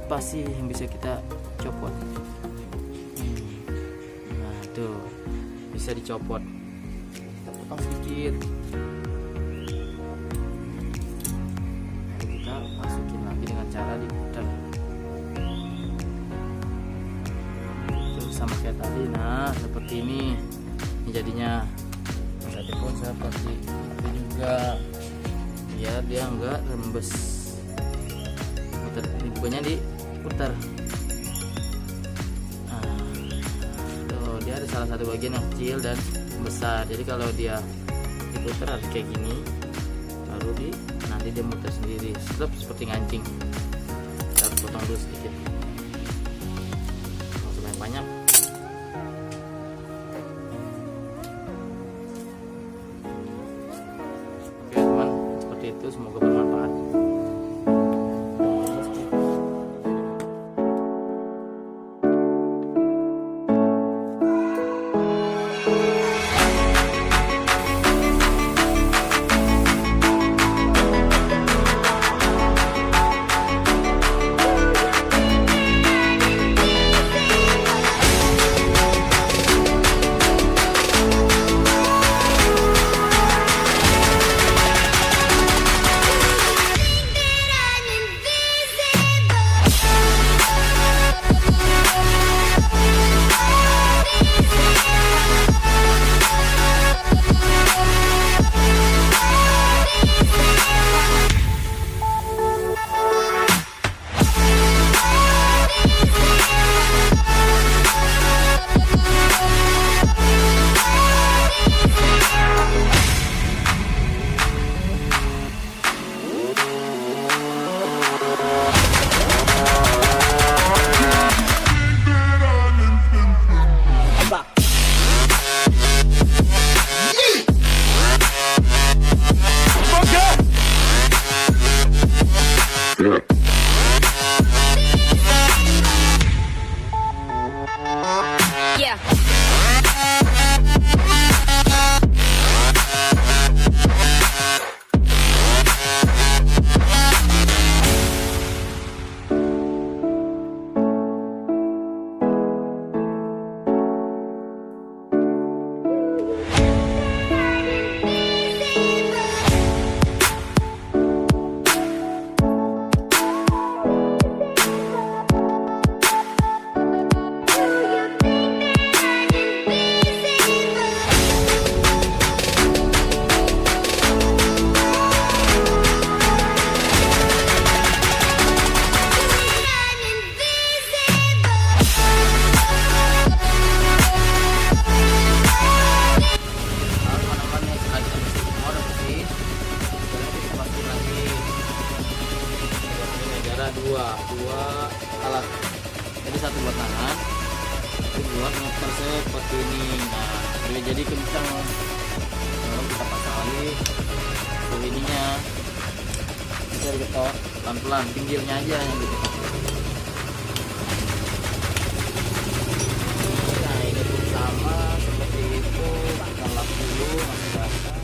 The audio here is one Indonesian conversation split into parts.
spasi yang bisa kita copot. Nah tuh bisa dicopot, kita potong sedikit, lalu kita masukin lagi dengan cara diputar. Itu sama kayak tadi. Nah seperti ini jadinya. Saja pun seperti itu juga, biar dia enggak rembes. Putar, ini bukannya diputar. Nah, tuh dia ada salah satu bagian yang kecil dan besar. Jadi kalau dia diputar harus kayak gini, baru nanti dia muter sendiri. Seperti ngancing. Kita harus potong dulu sedikit. Langsung yang banyak. Itu semoga bermanfaat. dua alat, jadi satu buat tangan, satu buat memper seperti ini. Nah boleh jadi kencang, lalu kita pasang lagi ke ininya, bisa diketok pelan-pelan, pinggirnya aja yang diketok. Nah ini pun sama seperti itu, kita lap dulu masih basah.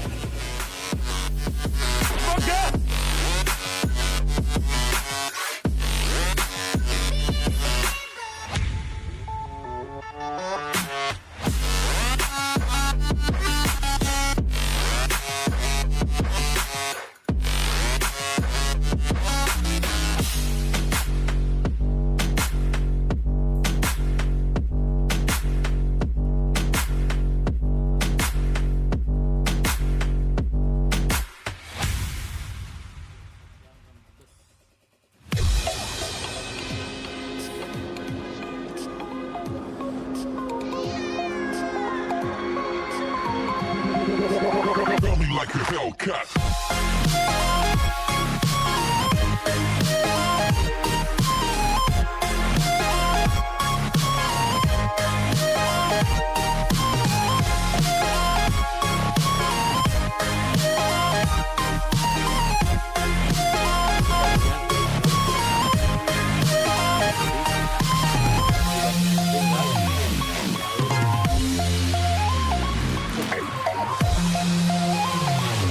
Like a Hellcat.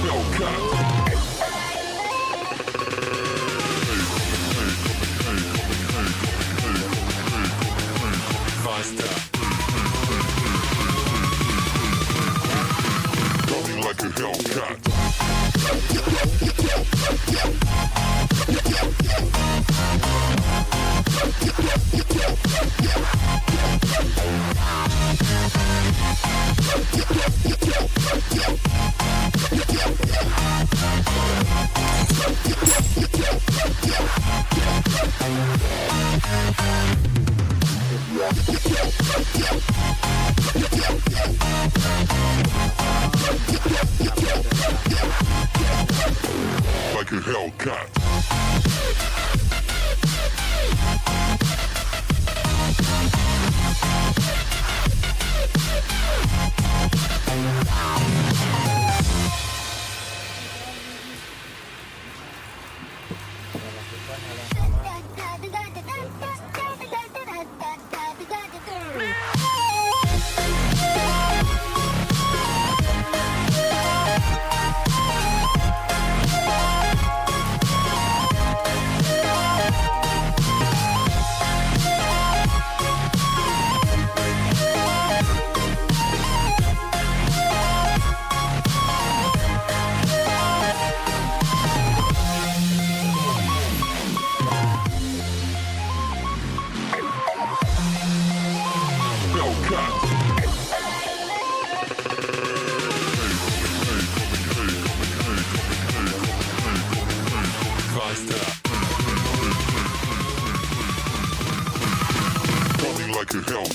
Hellcat. Coming like a Hellcat. Like a Hellcat. Coming like a hell.